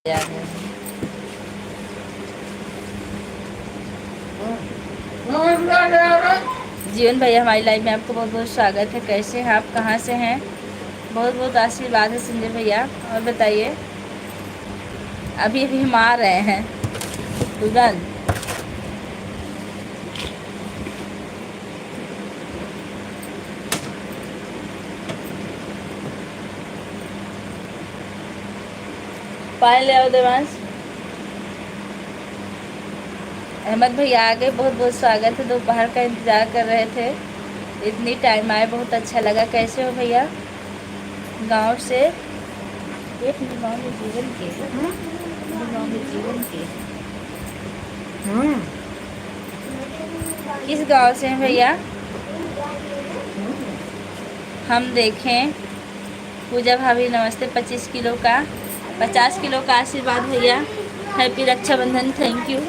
याद है। जीवन भैया हमारी लाइफ में आपको बहुत बहुत स्वागत है। कैसे हैं आप, कहाँ से हैं? बहुत बहुत आशीर्वाद है संजय भैया। और बताइए, अभी अभी हम आ रहे हैं तुरंत। पाए ले आओ देवांश। अहमद भैया आ गए, बहुत बहुत स्वागत है। दोपहर का इंतज़ार कर रहे थे, इतनी टाइम आए, बहुत अच्छा लगा। कैसे हो भैया? गांव से? ये अपने गाँव में जीवन के, अपने गाँव में जीवन के किस गांव से हैं भैया? हम देखें। पूजा भाभी नमस्ते। 25 किलो का, 50 किलो का आशीर्वाद भैया। Happy Rakshabandhan. Thank you.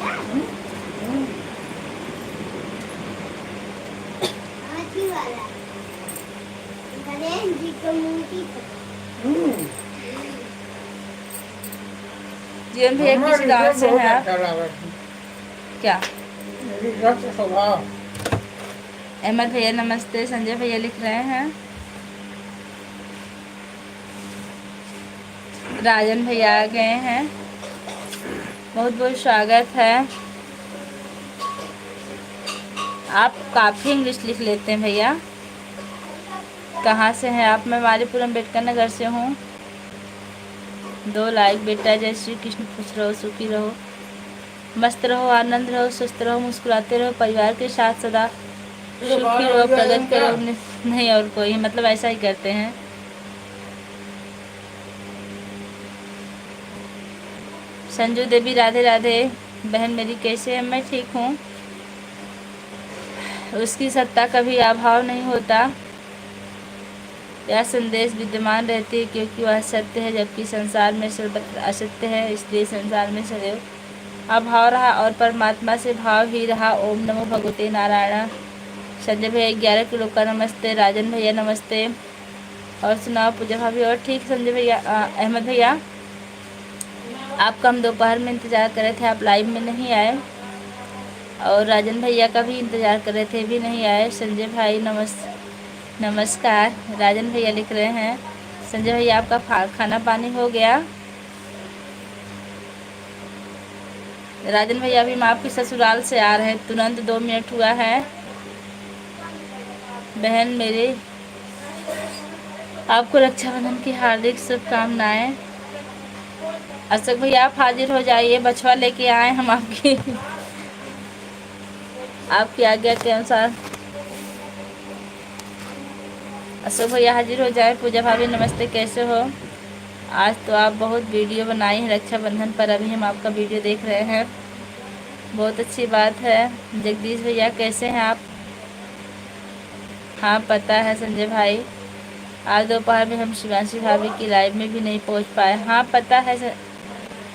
Jeevan भैया किस गांव से हैं आप? क्या? अहमद भैया नमस्ते। संजय भैया लिख रहे हैं। राजन भैया आ गए हैं, बहुत बहुत स्वागत है। आप काफ़ी इंग्लिश लिख लेते हैं भैया। कहाँ से हैं आप? मैं मारीपुर अम्बेडकर नगर से हूँ। 2 लाइक बेटा। जय श्री कृष्ण। खुश रहो, सुखी रहो, मस्त रहो, आनंद रहो, स्वस्थ रहो, मुस्कुराते रहो, परिवार के साथ सदा सुखी रहो, प्रगति करो। नहीं और कोई, मतलब ऐसा ही करते हैं। संजू देवी राधे राधे। बहन मेरी कैसे है? मैं ठीक हूँ। उसकी सत्ता कभी अभाव नहीं होता, यह संदेश विद्यमान रहती है, क्योंकि वह सत्य है, जबकि संसार में सर्वत्र असत्य है। इसलिए संसार में सदैव अभाव रहा और परमात्मा से भाव ही रहा। ओम नमो भगवते नारायण। संजय भैया 11 किलो का नमस्ते। राजन भैया नमस्ते। और सुनाओ पूजा भाभी? और ठीक संजय भैया। अहमद भैया आपका हम दोपहर में इंतज़ार कर रहे थे, आप लाइव में नहीं आए। और राजन भैया का भी इंतज़ार कर रहे थे, भी नहीं आए। संजय भाई नमस्कार। राजन भैया लिख रहे हैं। संजय भैया आपका खाना पानी हो गया? राजन भैया अभी हम आपके ससुराल से आ रहे हैं, तुरंत 2 मिनट हुआ है। बहन मेरे, आपको रक्षाबंधन की हार्दिक शुभकामनाएं। अशोक भैया आप हाजिर हो जाइए, बछवा लेके आए हम आपकी आज्ञा के अनुसार। अशोक भैया हाजिर हो जाए। पूजा भाभी नमस्ते, कैसे हो? आज तो आप बहुत वीडियो बनाई हैं रक्षाबंधन पर, अभी हम आपका वीडियो देख रहे हैं, बहुत अच्छी बात है। जगदीश भैया कैसे हैं आप? हाँ पता है संजय भाई, आज दोपहर में हम शिवांशी भाभी की लाइव में भी नहीं पहुंच पाए। हाँ पता है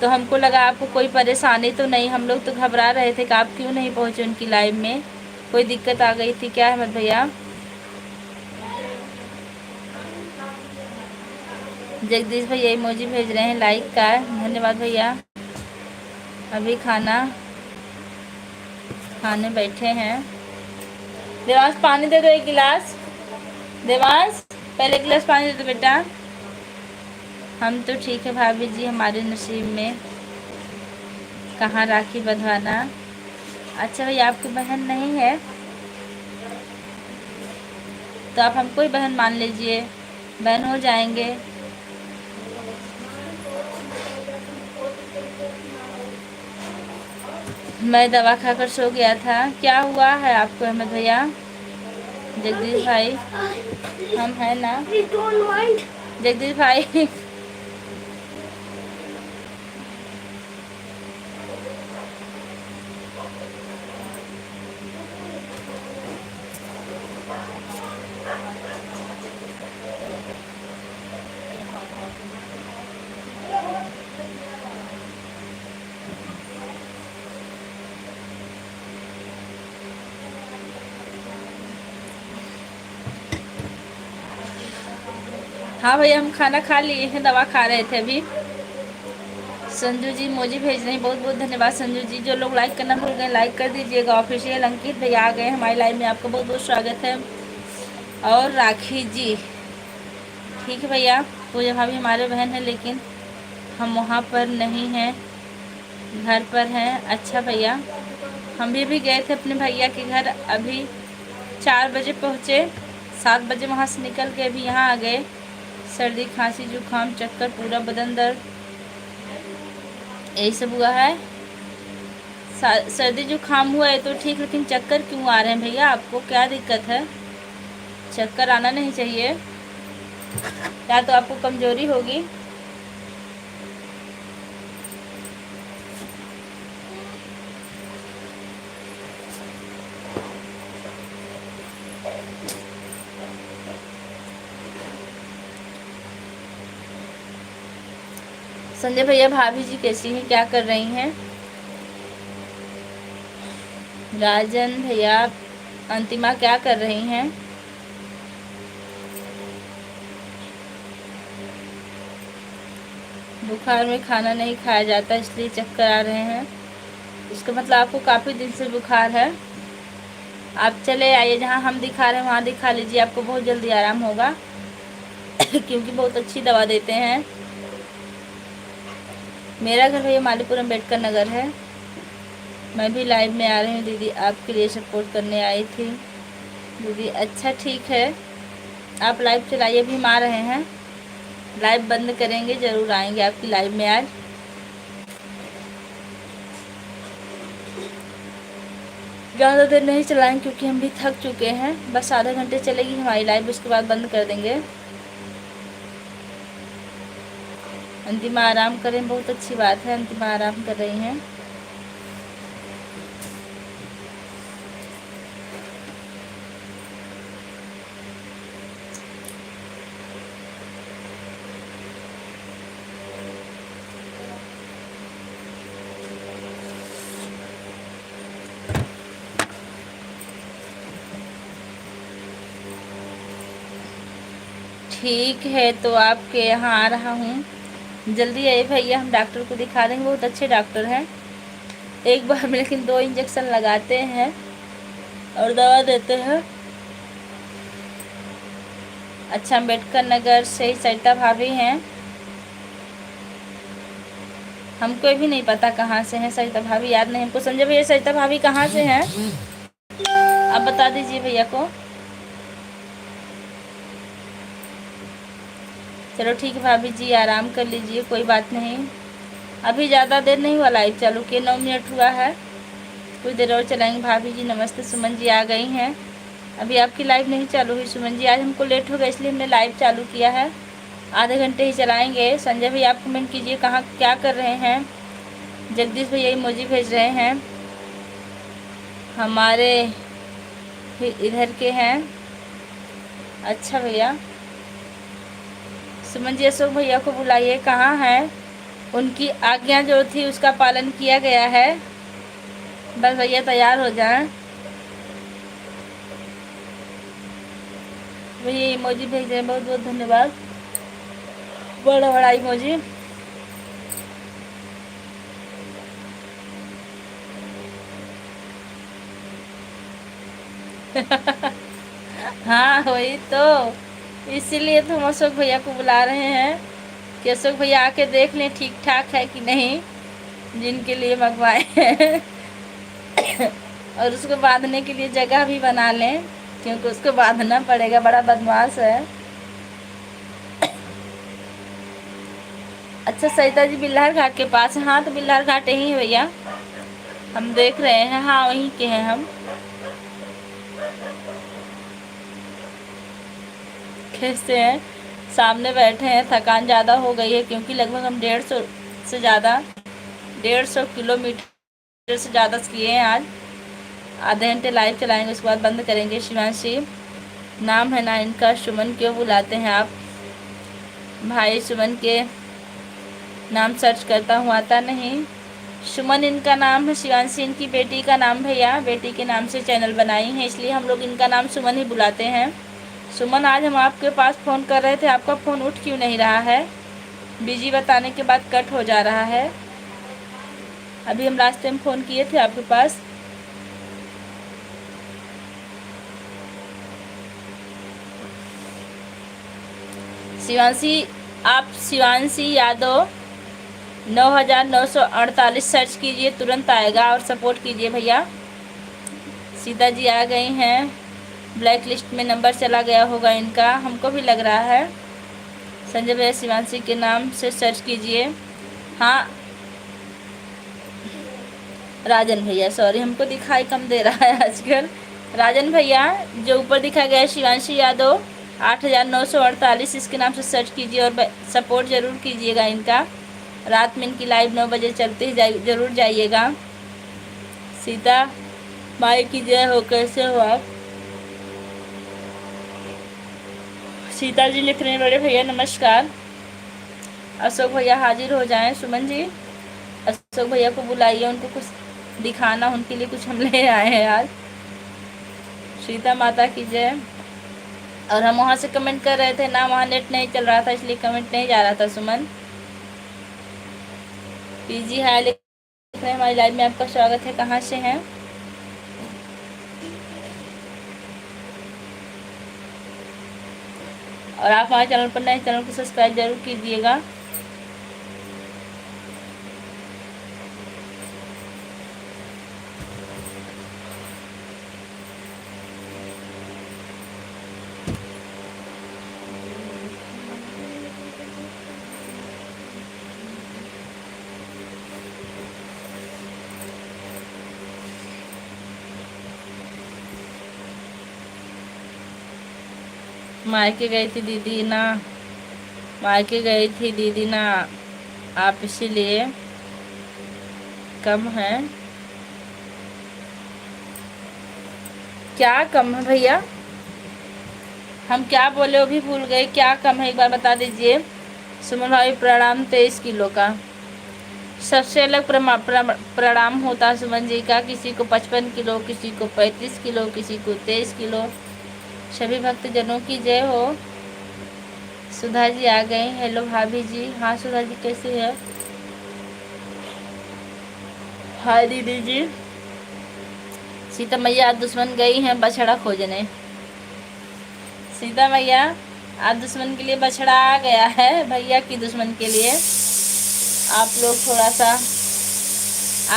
तो हमको लगा आपको कोई परेशानी तो नहीं, हम लोग तो घबरा रहे थे कि आप क्यों नहीं पहुंचे उनकी लाइव में, कोई दिक्कत आ गई थी क्या अहमद भैया? जगदीश भैया इमोजी भेज रहे हैं लाइक का, धन्यवाद भैया। अभी खाने बैठे हैं। देवांश पानी दे दो 1 गिलास। देवांश पहले 1 गिलास पानी दे दो बेटा। हम तो ठीक है भाभी जी, हमारे नसीब में कहाँ राखी बंधवाना। अच्छा भैया आपकी बहन नहीं है तो आप हमको ही बहन मान लीजिए, बहन हो जाएंगे। मैं दवा खाकर सो गया था। क्या हुआ है आपको अहमद भैया? जगदीश भाई हम हैं ना जगदीश भाई हाँ भैया हम खाना खा लिए हैं, दवा खा रहे थे अभी। संजू जी मोजी भेज रहे हैं, बहुत बहुत धन्यवाद संजू जी। जो लोग लाइक करना भूल गए लाइक कर दीजिएगा। ऑफिशियल अंकित भैया आ गए हमारी लाइव में, आपका बहुत बहुत स्वागत है। और राखी जी, ठीक है भैया। पूजा भाभी हमारे बहन है लेकिन हम वहाँ पर नहीं हैं, घर पर हैं। अच्छा भैया, हम भी गए थे अपने भैया के घर, अभी 4 बजे पहुँचे, 7 बजे वहाँ से निकल के अभी यहाँ आ गए। सर्दी खांसी जुकाम चक्कर पूरा बदन दर्द यही सब हुआ है। सर्दी जुकाम हुआ है तो ठीक, लेकिन चक्कर क्यों आ रहे हैं भैया? आपको क्या दिक्कत है? चक्कर आना नहीं चाहिए, या तो आपको कमजोरी होगी। संजय भैया, भाभी जी कैसी हैं, क्या कर रही हैं? राजन भैया, अंतिमा क्या कर रही हैं? बुखार में खाना नहीं खाया जाता इसलिए चक्कर आ रहे हैं। इसका मतलब आपको काफ़ी दिन से बुखार है। आप चले आइए, जहाँ हम दिखा रहे हैं वहाँ दिखा लीजिए, आपको बहुत जल्दी आराम होगा क्योंकि बहुत अच्छी दवा देते हैं। मेरा घर भैया मालीपुर अम्बेडकर नगर है। मैं भी लाइव में आ रही हूँ दीदी, आपके लिए सपोर्ट करने आई थी दीदी। अच्छा ठीक है, आप लाइव चलाइए, अभी हम आ रहे हैं। लाइव बंद करेंगे, ज़रूर आएंगे आपकी लाइव में आज। ज़्यादा देर नहीं चलाएंगे क्योंकि हम भी थक चुके हैं। बस आधे घंटे चलेगी हमारी लाइव, उसके बाद बंद कर देंगे। अंतिमा आराम करें, बहुत अच्छी बात है, अंतिमा आराम कर रही हैं। ठीक है, तो आपके यहाँ आ रहा हूँ, जल्दी आइए भैया, हम डॉक्टर को दिखा देंगे, बहुत अच्छे डॉक्टर हैं। एक बार में लेकिन 2 इंजेक्शन लगाते हैं और दवा देते हैं। अच्छा, अम्बेडकर नगर से सरिता भाभी हैं। हमको भी नहीं पता कहाँ से हैं सरिता भाभी, याद नहीं हमको। संजय भैया, सरिता भाभी कहाँ से हैं आप बता दीजिए भैया को। चलो ठीक है भाभी जी, आराम कर लीजिए, कोई बात नहीं। अभी ज़्यादा देर नहीं हुआ लाइव चालू किए, 9 मिनट हुआ है, कुछ देर और चलाएंगे। भाभी जी नमस्ते, सुमन जी आ गई हैं। अभी आपकी लाइव नहीं चालू हुई सुमन जी, आज हमको लेट हो गया इसलिए हमने लाइव चालू किया है। आधे घंटे ही चलाएंगे। संजय भैया आप कमेंट कीजिए कहाँ क्या कर रहे हैं। जगदीश भैया इमोजी भेज रहे हैं, हमारे इधर के हैं। अच्छा भैया, सुमन जी अशोक भैया को बुलाइए, कहाँ हैं? उनकी आज्ञा जो थी उसका पालन किया गया है, बस भैया तैयार हो जाएं। भैया इमोजी भेज रहे हैं, बहुत बहुत धन्यवाद, बड़ा बड़ा इमोजी। हाँ वही तो, इसीलिए तो हम अशोक भैया को बुला रहे हैं कि अशोक भैया आके देख लें ठीक ठाक है कि नहीं, जिनके लिए मंगवाए हैं और उसको बांधने के लिए जगह भी बना लें क्योंकि उसको बांधना पड़ेगा, बड़ा बदमाश है। अच्छा, सरिता जी बिल्लार घाट के पास है। हाँ तो बिल्लार घाट यही है भैया, हम देख रहे हैं। हाँ वहीं के हैं हम। कैसे हैं? सामने बैठे हैं, थकान ज़्यादा हो गई है क्योंकि लगभग हम 150 किलोमीटर से ज़्यादा किए हैं आज। आधे घंटे लाइव चलाएंगे, उसके बाद बंद करेंगे। शिवांशी नाम है ना इनका, सुमन क्यों बुलाते हैं आप? भाई सुमन के नाम सर्च करता हूँ, आता नहीं। सुमन इनका नाम है, शिवांशी इनकी बेटी का नाम भैया, बेटी के नाम से चैनल बनाई है इसलिए हम लोग इनका नाम सुमन ही बुलाते हैं। सुमन, आज हम आपके पास फ़ोन कर रहे थे, आपका फ़ोन उठ क्यों नहीं रहा है? बिजी बताने के बाद कट हो जा रहा है। अभी हम रास्ते में फ़ोन किए थे आपके पास। शिवांशी, आप शिवांशी यादव 9948 सर्च कीजिए, तुरंत आएगा और सपोर्ट कीजिए भैया। सीता जी आ गई हैं, ब्लैक लिस्ट में नंबर चला गया होगा इनका, हमको भी लग रहा है। संजय भैया शिवांशी के नाम से सर्च कीजिए। हाँ राजन भैया, सॉरी हमको दिखाई कम दे रहा है आजकल। राजन भैया जो ऊपर दिखा गया है शिवांशी यादव 8948, इसके नाम से सर्च कीजिए और सपोर्ट ज़रूर कीजिएगा इनका। रात में इनकी लाइव 9 बजे चलती है, ज़रूर जाइएगा। सीता माई की जय हो, कैसे हो आप? सीता जी लिख रहे हैं बड़े भैया नमस्कार। अशोक भैया हाजिर हो जाएं। सुमन जी अशोक भैया को बुलाइए, उनको कुछ दिखाना, उनके लिए कुछ हम ले आए हैं आज। सीता माता की जय। और हम वहाँ से कमेंट कर रहे थे ना, वहाँ नेट नहीं चल रहा था इसलिए कमेंट नहीं जा रहा था। सुमन पीजी हाय लिख रहे हैं, हमारी लाइव में आपका स्वागत है। कहाँ से हैं? और आप हमारे चैनल पर नए, चैनल को सब्सक्राइब जरूर कीजिएगा। मायके गई थी दीदी ना, मायके गई थी दीदी ना, आप इसीलिए कम है। क्या कम है भैया? हम क्या बोले वो भी भूल गए, क्या कम है एक बार बता दीजिए। सुमन भाई प्रणाम। 23 किलो का सबसे अलग प्रणाम होता है सुमन जी का। किसी को 55 किलो, किसी को 35 किलो, किसी को 23 किलो। सभी भक्तजनों की जय हो। सुधा जी आ गई। हेलो भाभी जी। हाँ सुधा जी कैसी है? हाय दीदी जी। सीता मैया आज दुश्मन गई हैं बछड़ा खोजने। सीता मैया आज दुश्मन के लिए बछड़ा आ गया है, भैया की दुश्मन के लिए। आप लोग थोड़ा सा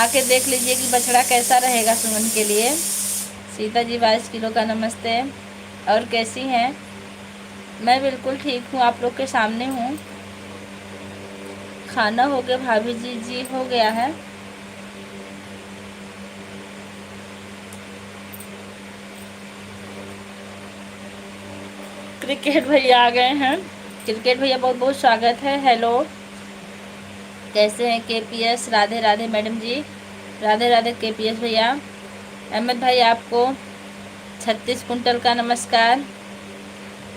आके देख लीजिए कि बछड़ा कैसा रहेगा सुमन के लिए। सीता जी 22 किलो का नमस्ते। और कैसी हैं? मैं बिल्कुल ठीक हूँ, आप लोग के सामने हूँ। खाना हो गया भाभी जी? जी हो गया है। क्रिकेट भैया आ गए हैं। क्रिकेट भैया बहुत बहुत स्वागत है। हेलो कैसे हैं? केपीएस राधे राधे मैडम जी, राधे राधे केपीएस भैया। अहमद भाई आपको 36 कुंटल का नमस्कार।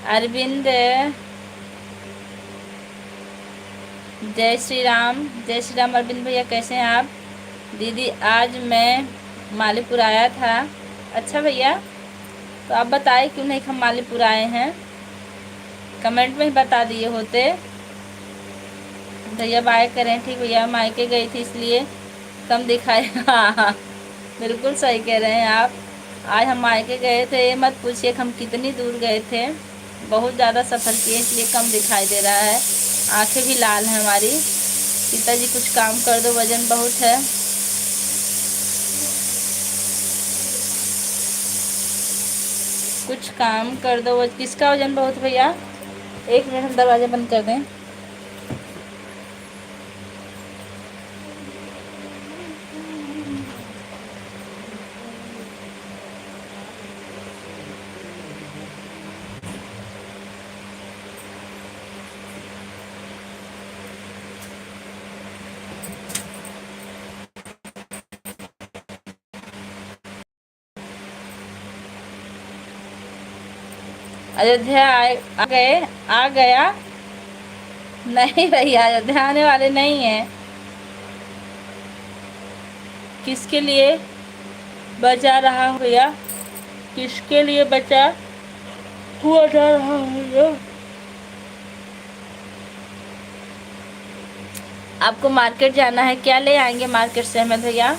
अरविंद जय श्री राम, जय श्री राम। अरविंद भैया कैसे हैं आप? दीदी आज मैं मालीपुर आया था। अच्छा भैया, तो आप बताए क्यों नहीं हम मालीपुर आए हैं? कमेंट में ही बता दिए होते। भैया बाय करें। ठीक भैया, मायके गई थी इसलिए कम दिखाए। हाँ हाँ बिल्कुल सही कह रहे हैं आप। आज हम मायके गए थे, मत पूछिए हम कितनी दूर गए थे, बहुत ज़्यादा सफ़र किए इसलिए कम दिखाई दे रहा है। आंखें भी लाल हैं हमारी। सीता जी कुछ काम कर दो, वजन बहुत है। कुछ काम कर दो। किसका वजन बहुत भैया? एक मिनट हम दरवाज़ा बंद कर दें। अयोध्या आ गए, आ गया? नहीं भैया अयोध्या आने वाले नहीं हैं। किसके लिए बचा रहा हो भैया? किसके लिए बचा हुआ जा रहा है? आपको मार्केट जाना है, क्या ले आएंगे मार्केट से अहमद भैया?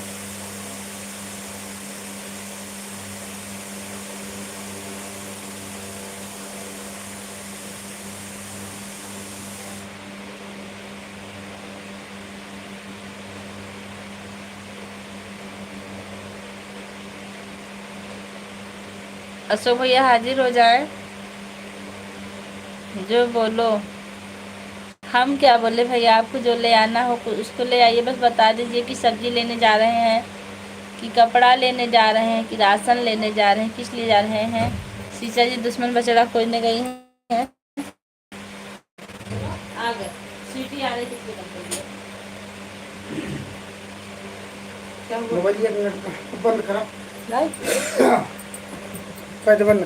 अशोक भैया हाजिर हो जाए, जो बोलो। हम क्या बोले भैया, आपको जो ले आना हो उसको ले आइए, बस बता दीजिए कि सब्जी लेने जा रहे हैं, कि कपड़ा लेने जा रहे हैं, कि राशन लेने जा रहे हैं, किस लिए जा रहे हैं। शीशा जी दुश्मन बचड़ा खोजने गई हैं। आ गए, सीटी आ रही थी, मोबाइल एक मिनट बंद करा बंद।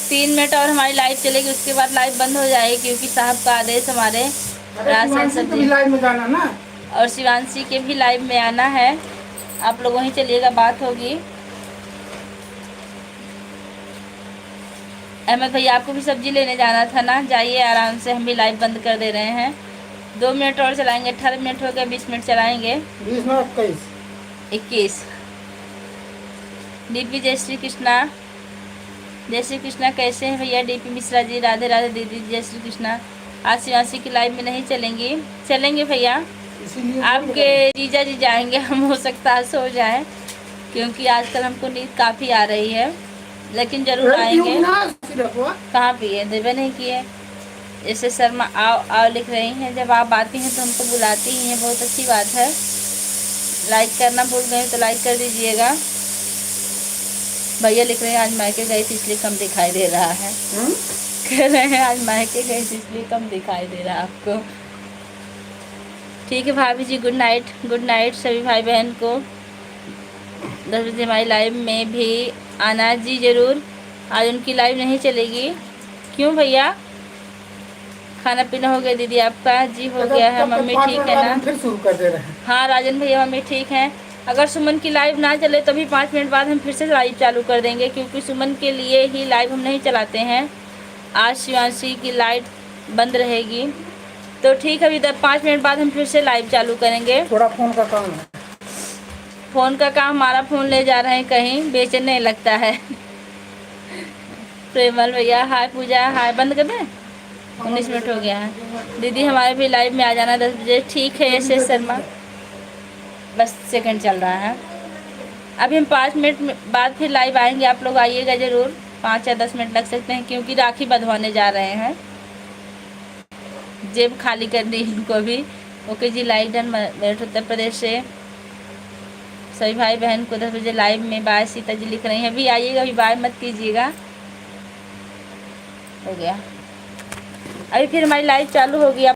3 मिनट और हमारी लाइव चलेगी, उसके बाद लाइव बंद हो जाएगी, क्योंकि साहब का आदेश हमारे राशन सब्जी लाइव में जाना ना, और शिवांशी के भी लाइव में आना है। आप लोग वहीं चलिएगा, बात होगी। अहमद भैया आपको भी सब्जी लेने जाना था ना, जाइए आराम से, हम भी लाइव बंद कर दे रहे हैं। 2 मिनट और चलाएंगे, 18 मिनट हो गया, 20 मिनट चलाएंगे। 20 ना 21। डीपी जय श्री कृष्णा, जय श्री कृष्णा, कैसे हैं भैया? डीपी मिश्रा जी, राधे राधे दीदी, जय श्री कृष्णा। आज शिवांशी की लाइव में नहीं चलेंगी, चलेंगे भैया, आपके जीजा जी जाएंगे, हम हो सकता है सो जाए, क्योंकि आजकल हमको नींद काफ़ी आ रही है, लेकिन जरूर आएंगे। कहाँ पिए, देवे नहीं किए। जैसे शर्मा आओ आओ लिख रही हैं, जब आप आती हैं तो हमको बुलाती ही हैं, बहुत अच्छी बात है। लाइक करना भूल गए तो लाइक कर दीजिएगा। भैया लिख रहे हैं आज मायके गई थी इसलिए कम दिखाई दे रहा है। कह रहे हैं आज मायके गई थी इसलिए कम दिखाई दे रहा है आपको। ठीक है भाभी जी, गुड नाइट, गुड नाइट सभी भाई बहन को। 10 बजे हमारी लाइव में भी आना जी ज़रूर। आज उनकी लाइव नहीं चलेगी। क्यों भैया? खाना पीना हो गया दीदी आपका? जी हो गया है। मम्मी ठीक है ना? फिर शुरू कर दे रहे हैं। हाँ राजन भैया मम्मी ठीक हैं। अगर सुमन की लाइव ना चले तो भी 5 मिनट बाद हम फिर से लाइव चालू कर देंगे, क्योंकि सुमन के लिए ही लाइव हम नहीं चलाते हैं। आज शिवांशी की लाइट बंद रहेगी, तो ठीक है, अभी 5 मिनट बाद हम फिर से लाइव चालू करेंगे। थोड़ा फ़ोन का काम है। फ़ोन का काम, हमारा फ़ोन ले जा रहे हैं कहीं, बेचने लगता है। प्रेमल भैया हाय, पूजा हाय, बंद कर दें? 19 मिनट हो गया है। दीदी हमारे भी लाइव में आ जाना 10 बजे। ठीक है यश शर्मा, बस सेकंड चल रहा है। अभी हम 5 मिनट बाद फिर लाइव आएंगे, आप लोग आइएगा ज़रूर। 5 या 10 मिनट लग सकते हैं, क्योंकि राखी बंधवाने जा रहे हैं, जेब खाली कर दी इनको भी। ओके जी, लाइव डन। मेरठ उत्तर प्रदेश से सभी भाई बहन को 10 बजे लाइव में बाय। सीता जी लिख रही हैं अभी आइएगा, अभी बाय मत कीजिएगा। हो गया, अभी फिर हमारी लाइव चालू होगी।